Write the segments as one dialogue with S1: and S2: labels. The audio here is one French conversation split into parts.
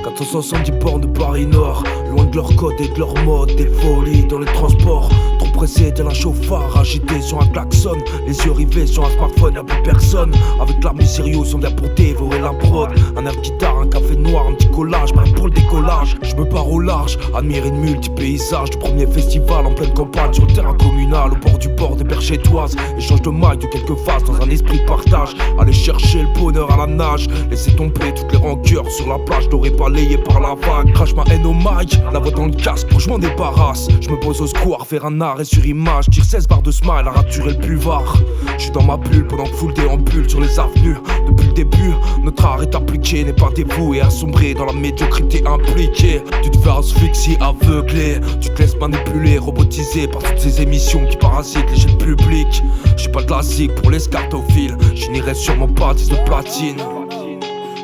S1: 470 bornes de Paris Nord, loin de leur code et de leur mode, des folies dans les transports. Trop pressé tel un chauffard, agité sur un klaxon, les yeux rivés sur un smartphone, y'a plus personne. Avec l'arme du sérieux, sont bien pour dévorer la prod. Un air de guitare, un café noir, un petit collage, prêt pour le décollage. Je me pars au large, admirer de multi-paysages. Du premier festival en pleine campagne, sur le terrain communal, au bord des berchetoises. Échange de mailles de quelques faces dans un esprit de partage. Aller chercher le bonheur à la nage, laisser tomber toutes les rancœurs sur la plage, dorée balayée par la vague. Crache ma haine au mic, la voix dans le casque pour que je m'en débarrasse. Je me pose au square, faire un arrêt sur image. Tire 16 barres de smile à raturer le buvard. Je suis dans ma bulle pendant que foule déambule sur les avenues. Depuis le début, notre art est appliqué, n'est pas dévoué à sombrer dans la médiocrité impliquée. Tu te fais asphyxier, aveuglé, tu te laisses manipuler, robotisé par toutes ces émissions qui parasitent les chaînes publiques. J'suis pas classique pour les scartophiles, je n'irai sûrement pas de platine.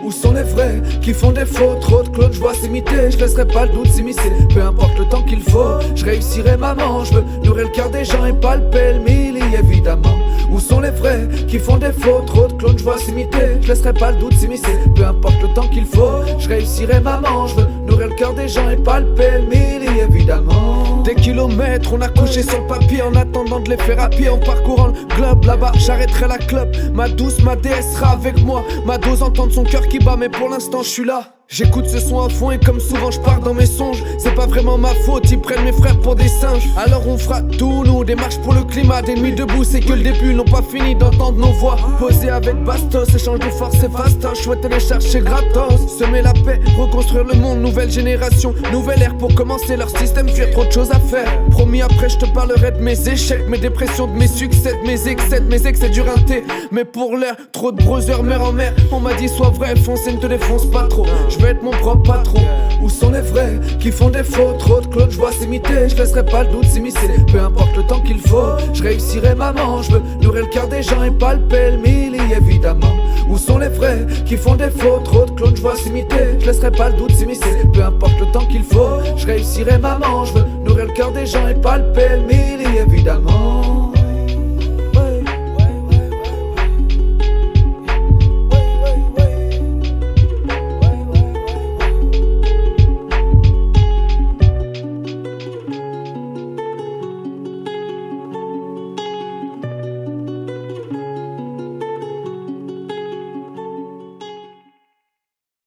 S2: Où sont les vrais qui font des faux? Trop de clones, je vois s'imiter, je laisserai pas le doute s'immiscer. Peu importe le temps qu'il faut, je réussirai maman. Je veux nourrir le cœur des gens et palper le mille, évidemment. Où sont les vrais qui font des faux? Trop de clones, je vois s'imiter, je laisserai pas le doute s'immiscer. Peu importe le temps qu'il faut, je réussirai maman. Je veux nourrir le cœur des gens et palper le mille, évidemment. Des kilomètres, on a couché sur le papier en attendant de les faire à pied. En parcourant le globe, là-bas j'arrêterai la clope. Ma douce, ma déesse sera avec moi. Ma dose entendre son cœur qui bat, mais pour l'instant je suis là. J'écoute ce son à fond et comme souvent je pars dans mes songes. C'est pas vraiment ma faute, ils prennent mes frères pour des singes. Alors on fera tout, nous, des marches pour le climat, des nuits debout, c'est que le début, n'ont pas fini d'entendre nos voix. Poser avec bastos, échange de force et fastoche. Chouette télécharger gratos, semer la paix, reconstruire le monde, nouvelle génération, nouvelle ère pour commencer leur système, fuir trop de choses à faire. Promis après je te parlerai de mes échecs, mes dépressions, de mes succès, de mes excès du rinté. Mais pour l'heure, trop de brothers mère en mer. On m'a dit sois vrai, fonce et ne te défonce pas trop. Je vais être mon propre patron. Où sont les vrais qui font des faux? Trop de clones, je vois s'imiter, je laisserai pas le doute s'immiscer. Peu importe le temps qu'il faut, je réussirai maman. Je veux nourrir le cœur des gens et palper le mille, évidemment. Où sont les vrais qui font des faux? Trop de clones, je vois s'imiter, je laisserai pas le doute s'immiscer. Peu importe le temps qu'il faut, je réussirai maman. Je veux nourrir le cœur des gens et palper le mille, évidemment.